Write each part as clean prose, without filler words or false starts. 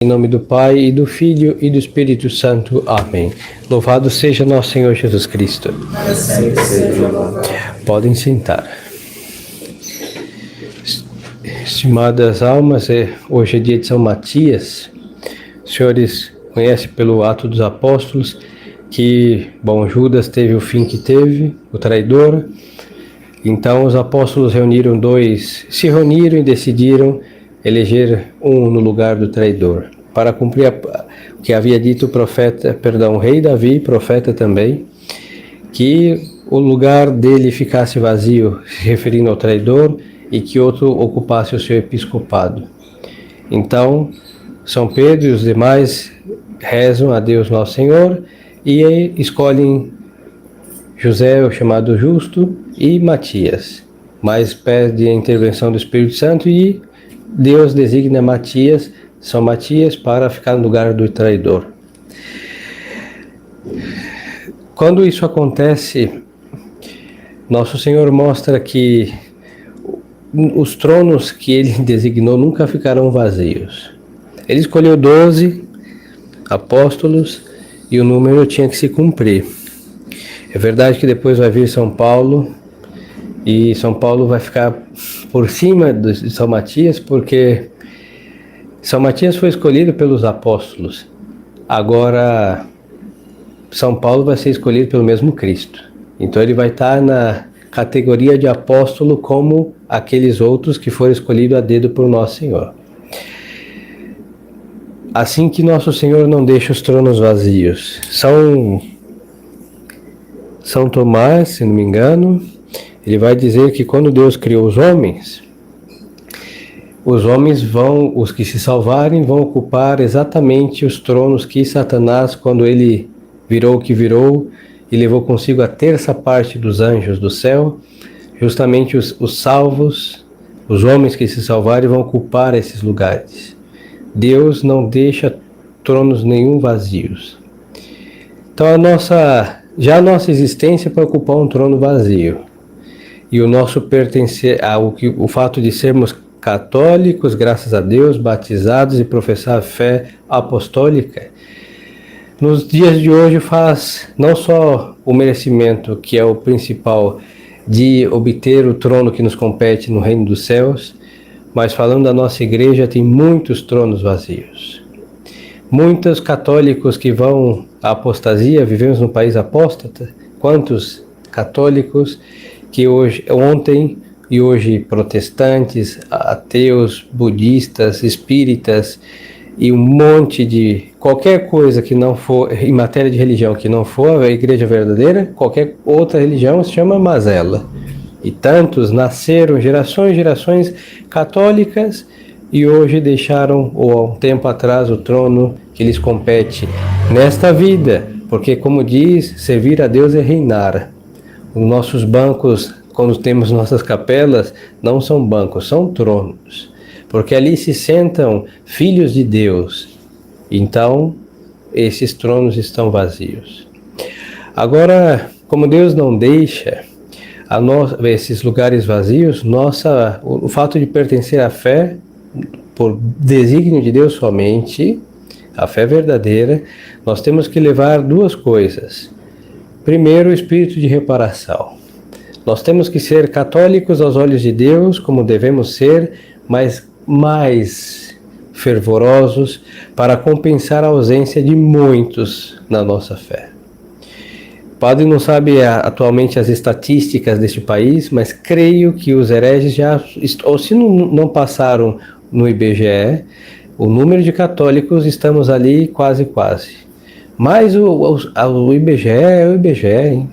Em nome do Pai, e do Filho, e do Espírito Santo. Amém. Louvado seja nosso Senhor Jesus Cristo. Podem sentar. Estimadas almas, hoje é dia de São Matias. Os senhores conhecem pelo Ato dos Apóstolos que, Judas teve o fim que teve, o traidor. Então os apóstolos se reuniram e decidiram eleger um no lugar do traidor, para cumprir o que havia dito o rei Davi, profeta também, que o lugar dele ficasse vazio, se referindo ao traidor, e que outro ocupasse o seu episcopado. Então, São Pedro e os demais rezam a Deus Nosso Senhor e escolhem José, o chamado Justo, e Matias, mas pede a intervenção do Espírito Santo e Deus designa São Matias, para ficar no lugar do traidor. Quando isso acontece, Nosso Senhor mostra que os tronos que Ele designou nunca ficarão vazios. Ele escolheu 12 apóstolos e o número tinha que se cumprir. É verdade que depois vai vir São Paulo, e São Paulo vai ficar por cima de São Matias, porque São Matias foi escolhido pelos apóstolos. Agora, São Paulo vai ser escolhido pelo mesmo Cristo. Então ele vai estar na categoria de apóstolo como aqueles outros que foram escolhidos a dedo por Nosso Senhor. Assim que Nosso Senhor não deixa os tronos vazios. São Tomás, se não me engano, ele vai dizer que quando Deus criou os homens os que se salvarem, vão ocupar exatamente os tronos que Satanás, quando ele virou o que virou e levou consigo a terça parte dos anjos do céu, justamente os salvos, os homens que se salvarem, vão ocupar esses lugares. Deus não deixa tronos nenhum vazios. Então a nossa existência é para ocupar um trono vazio. E o nosso o fato de sermos católicos, graças a Deus, batizados e professar a fé apostólica, nos dias de hoje faz não só o merecimento, que é o principal, de obter o trono que nos compete no reino dos céus, mas falando da nossa igreja, tem muitos tronos vazios. Muitos católicos que vão à apostasia, vivemos num país apóstata. Quantos católicos que ontem e hoje protestantes, ateus, budistas, espíritas e um monte de qualquer coisa que não for, em matéria de religião, que não for a igreja verdadeira, qualquer outra religião se chama mazela. E tantos nasceram gerações e gerações católicas e hoje deixaram, ou há um tempo atrás, o trono que lhes compete nesta vida, porque, como diz, servir a Deus é reinar. Os nossos bancos, quando temos nossas capelas, não são bancos, são tronos, porque ali se sentam filhos de Deus. Então, esses tronos estão vazios. Agora, como Deus não deixa esses lugares vazios, o fato de pertencer à fé, por desígnio de Deus somente, a fé verdadeira, nós temos que levar duas coisas. Primeiro, o espírito de reparação. Nós temos que ser católicos aos olhos de Deus, como devemos ser, mas mais fervorosos para compensar a ausência de muitos na nossa fé. O padre não sabe atualmente as estatísticas deste país, mas creio que os hereges ou se não passaram no IBGE, o número de católicos estamos ali quase. Mas o IBGE é o IBGE, hein?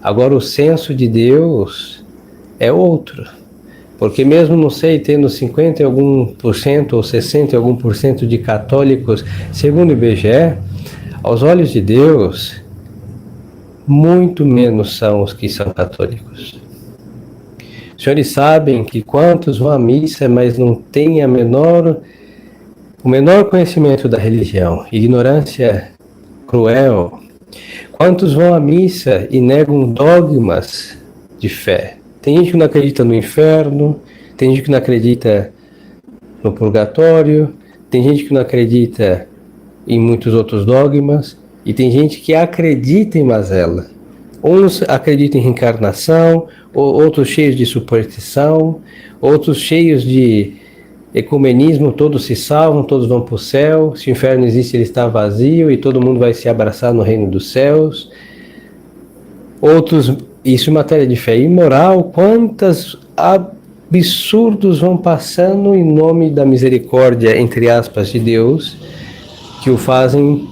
Agora o censo de Deus é outro. Porque mesmo, não sei, tendo 50 e algum por cento ou 60 e algum por cento de católicos, segundo o IBGE, aos olhos de Deus, muito menos são os que são católicos. Os senhores sabem que quantos vão à missa, mas não têm o menor conhecimento da religião, ignorância cruel. Quantos vão à missa e negam dogmas de fé? Tem gente que não acredita no inferno, tem gente que não acredita no purgatório, tem gente que não acredita em muitos outros dogmas, e tem gente que acredita em mazela. Uns acreditam em reencarnação, outros cheios de superstição, outros cheios de ecumenismo, todos se salvam, todos vão para o céu, se o inferno existe ele está vazio e todo mundo vai se abraçar no reino dos céus. Outros, isso em matéria de fé e moral, quantos absurdos vão passando em nome da misericórdia, entre aspas, de Deus, que o fazem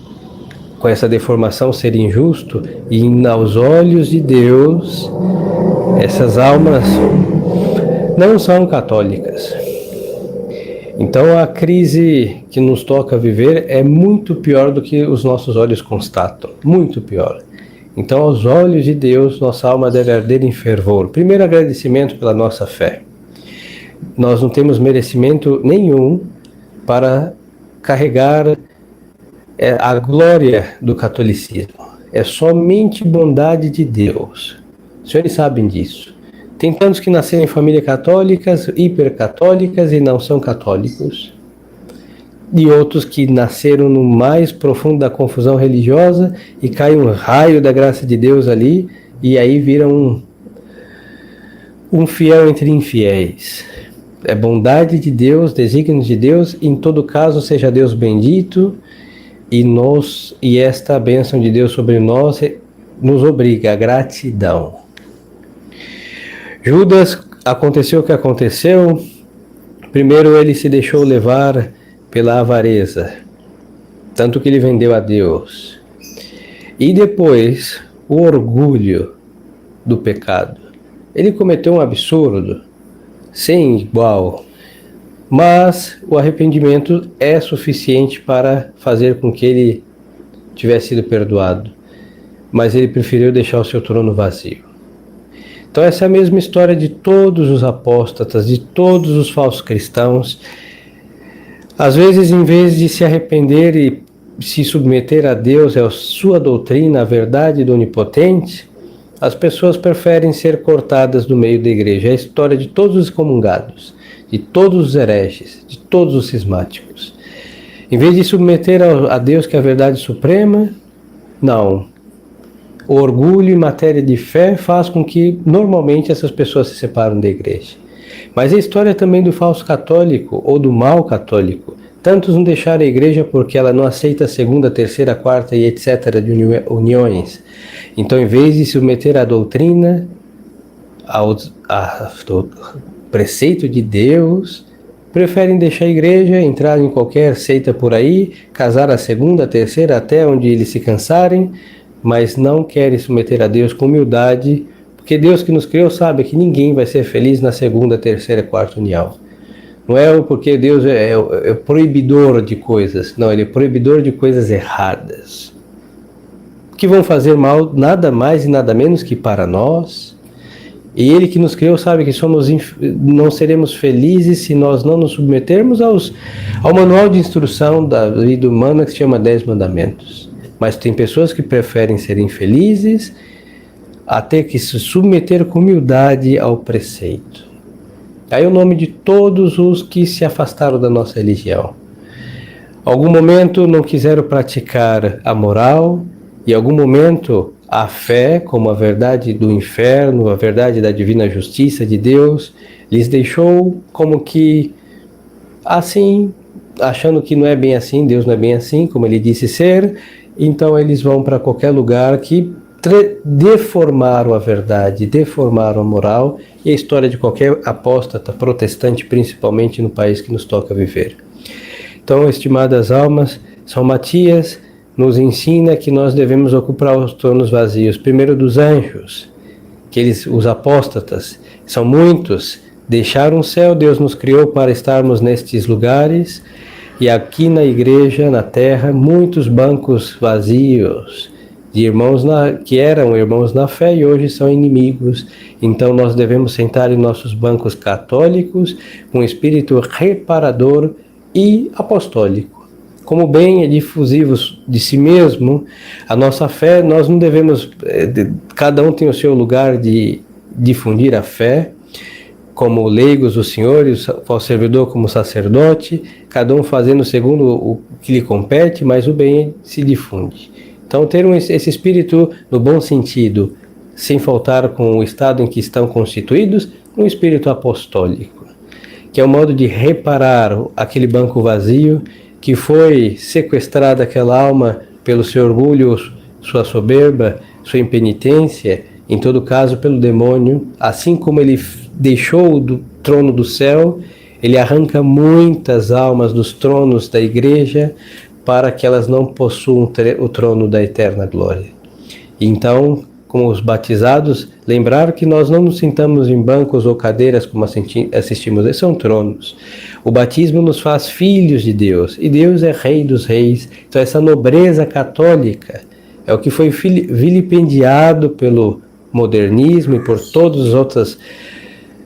com essa deformação ser injusto, e aos olhos de Deus, essas almas não são católicas. Então a crise que nos toca viver é muito pior do que os nossos olhos constatam, muito pior. Então, aos olhos de Deus, nossa alma deve arder em fervor. Primeiro, agradecimento pela nossa fé. Nós não temos merecimento nenhum para carregar a glória do catolicismo. É somente bondade de Deus. Os senhores sabem disso. Tem tantos que nasceram em famílias católicas, hipercatólicas e não são católicos. E outros que nasceram no mais profundo da confusão religiosa e cai um raio da graça de Deus ali e aí viram um fiel entre infiéis. É bondade de Deus, desígnios de Deus, em todo caso seja Deus bendito, e esta bênção de Deus sobre nós nos obriga à gratidão. Judas, aconteceu o que aconteceu. Primeiro ele se deixou levar pela avareza, tanto que ele vendeu a Deus. E depois, o orgulho do pecado. Ele cometeu um absurdo, sem igual, mas o arrependimento é suficiente para fazer com que ele tivesse sido perdoado. Mas ele preferiu deixar o seu trono vazio. Então essa é a mesma história de todos os apóstatas, de todos os falsos cristãos. Às vezes, em vez de se arrepender e se submeter a Deus, a sua doutrina, a verdade do Onipotente, as pessoas preferem ser cortadas do meio da igreja. É a história de todos os excomungados, de todos os hereges, de todos os cismáticos. Em vez de submeter a Deus, que é a verdade suprema, não. O orgulho em matéria de fé faz com que, normalmente, essas pessoas se separam da igreja. Mas a história também do falso católico ou do mau católico. Tantos não deixaram a igreja porque ela não aceita a segunda, terceira, quarta e etc. de uniões. Então, em vez de se submeter à doutrina, ao preceito de Deus, preferem deixar a igreja, entrar em qualquer seita por aí, casar a segunda, a terceira, até onde eles se cansarem, mas não querem submeter a Deus com humildade, porque Deus que nos criou sabe que ninguém vai ser feliz na segunda, terceira, quarta união. Não é porque Deus é proibidor de coisas, não, Ele é proibidor de coisas erradas, que vão fazer mal nada mais e nada menos que para nós. E Ele que nos criou sabe que não seremos felizes se nós não nos submetermos ao manual de instrução da vida humana que se chama 10 Mandamentos. Mas tem pessoas que preferem ser infelizes a ter que se submeter com humildade ao preceito. Aí o nome de todos os que se afastaram da nossa religião. Algum momento não quiseram praticar a moral, e algum momento a fé, como a verdade do inferno, a verdade da divina justiça de Deus, lhes deixou como que assim, achando que não é bem assim, Deus não é bem assim, como Ele disse ser, então eles vão para qualquer lugar que deformaram a verdade, deformaram a moral e a história de qualquer apóstata protestante, principalmente no país que nos toca viver. Então, estimadas almas, São Matias nos ensina que nós devemos ocupar os tronos vazios, primeiro dos anjos, que os apóstatas, são muitos, deixaram o céu, Deus nos criou para estarmos nestes lugares, e aqui na igreja, na terra, muitos bancos vazios, de irmãos que eram irmãos na fé e hoje são inimigos. Então nós devemos sentar em nossos bancos católicos com espírito reparador e apostólico. Como bem é difusivo de si mesmo, a nossa fé, nós não devemos, cada um tem o seu lugar de difundir a fé, como leigos o Senhor e o falso servidor como sacerdote, cada um fazendo segundo o que lhe compete, mas o bem se difunde. Então, ter esse espírito no bom sentido, sem faltar com o estado em que estão constituídos, um espírito apostólico, que é o modo de reparar aquele banco vazio, que foi sequestrada aquela alma pelo seu orgulho, sua soberba, sua impenitência, em todo caso pelo demônio. Assim como ele deixou do trono do céu, ele arranca muitas almas dos tronos da igreja para que elas não possuam o trono da eterna glória. Então, como os batizados, lembrar que nós não nos sentamos em bancos ou cadeiras como assistimos, esses são tronos. O batismo nos faz filhos de Deus, e Deus é Rei dos Reis. Então essa nobreza católica é o que foi vilipendiado pelo modernismo e por todos os outros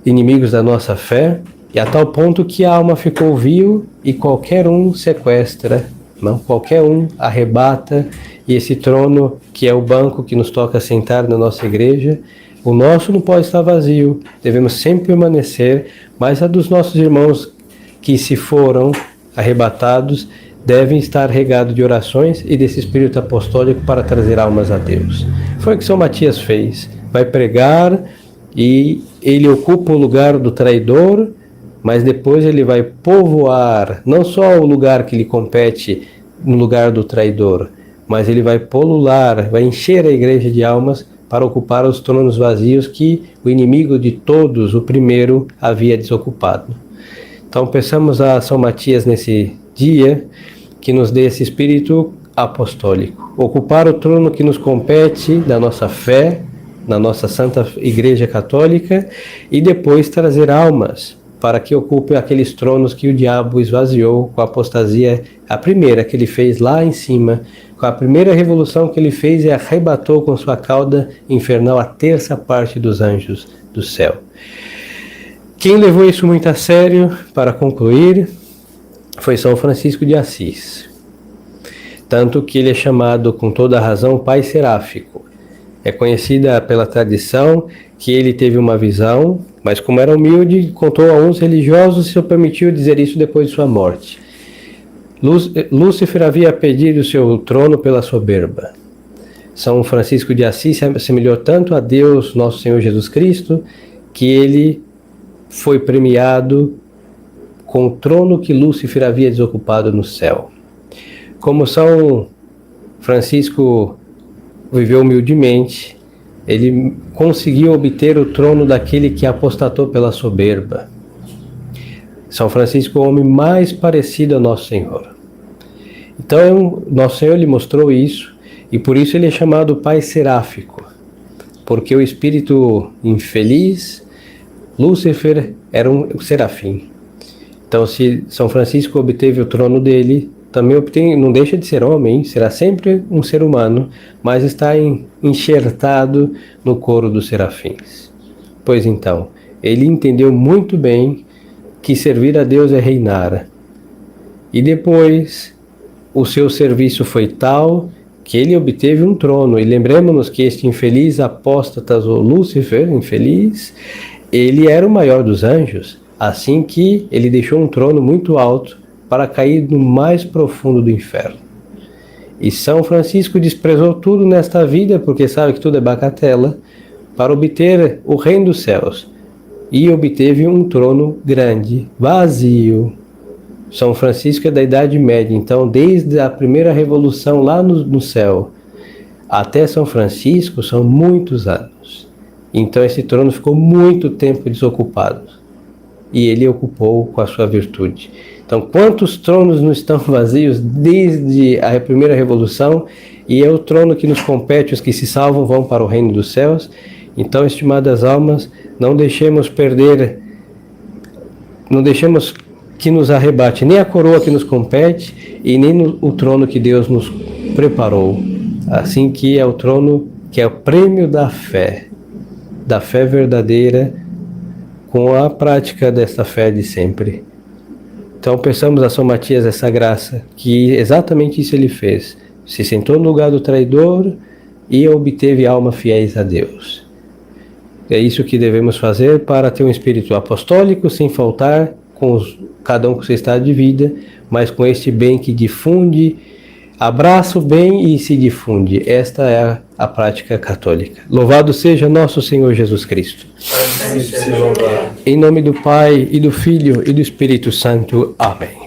inimigos da nossa fé, e a tal ponto que a alma ficou vil e qualquer um sequestra, não, qualquer um arrebata, e esse trono, que é o banco que nos toca sentar na nossa igreja, o nosso não pode estar vazio, devemos sempre permanecer, mas a dos nossos irmãos que se foram arrebatados devem estar regados de orações e desse espírito apostólico para trazer almas a Deus. Foi o que São Matias fez, vai pregar e ele ocupa o lugar do traidor, mas depois ele vai povoar não só o lugar que lhe compete no lugar do traidor, mas ele vai pulular, vai encher a igreja de almas para ocupar os tronos vazios que o inimigo de todos, o primeiro, havia desocupado. Então peçamos a São Matias nesse dia que nos dê esse espírito apostólico, ocupar o trono que nos compete da nossa fé, na nossa Santa Igreja Católica, e depois trazer almas para que ocupe aqueles tronos que o diabo esvaziou com a apostasia, a primeira que ele fez lá em cima, com a primeira revolução que ele fez e arrebatou com sua cauda infernal a terça parte dos anjos do céu. Quem levou isso muito a sério, para concluir, foi São Francisco de Assis. Tanto que ele é chamado com toda a razão Pai Seráfico. É conhecida pela tradição que ele teve uma visão, mas como era humilde, contou a uns religiosos e se permitiu dizer isso depois de sua morte. Lúcifer havia perdido seu trono pela soberba. São Francisco de Assis se assemelhou tanto a Deus, nosso Senhor Jesus Cristo, que ele foi premiado com o trono que Lúcifer havia desocupado no céu. Como São Francisco viveu humildemente, ele conseguiu obter o trono daquele que apostatou pela soberba. São Francisco é o homem mais parecido ao nosso Senhor. Então, nosso Senhor lhe mostrou isso, e por isso ele é chamado Pai Seráfico, porque o espírito infeliz, Lúcifer, era um serafim. Então, se São Francisco obteve o trono dele, também obtém, não deixa de ser homem, será sempre um ser humano, mas está enxertado no coro dos serafins. Pois então, ele entendeu muito bem que servir a Deus é reinar. E depois, o seu serviço foi tal que ele obteve um trono. E lembremos-nos que este infeliz apóstata, o Lúcifer, infeliz, ele era o maior dos anjos, assim que ele deixou um trono muito alto para cair no mais profundo do inferno. E São Francisco desprezou tudo nesta vida, porque sabe que tudo é bagatela, para obter o reino dos céus. E obteve um trono grande, vazio. São Francisco é da Idade Média, então desde a primeira revolução lá no céu até São Francisco são muitos anos. Então esse trono ficou muito tempo desocupado. E ele ocupou com a sua virtude. Então, quantos tronos não estão vazios desde a primeira revolução? E é o trono que nos compete, os que se salvam vão para o reino dos céus. Então, estimadas almas, não deixemos perder, não deixemos que nos arrebate nem a coroa que nos compete e nem o trono que Deus nos preparou. Assim que é o trono que é o prêmio da fé verdadeira, com a prática desta fé de sempre. Então peçamos a São Matias essa graça, que exatamente isso ele fez. Se sentou no lugar do traidor e obteve almas fiéis a Deus. É isso que devemos fazer para ter um espírito apostólico, sem faltar, cada um com seu estado de vida, mas com este bem que difunde, abraça o bem e se difunde. Esta é a prática católica. Louvado seja nosso Senhor Jesus Cristo. Em nome do Pai, e do Filho, e do Espírito Santo. Amém.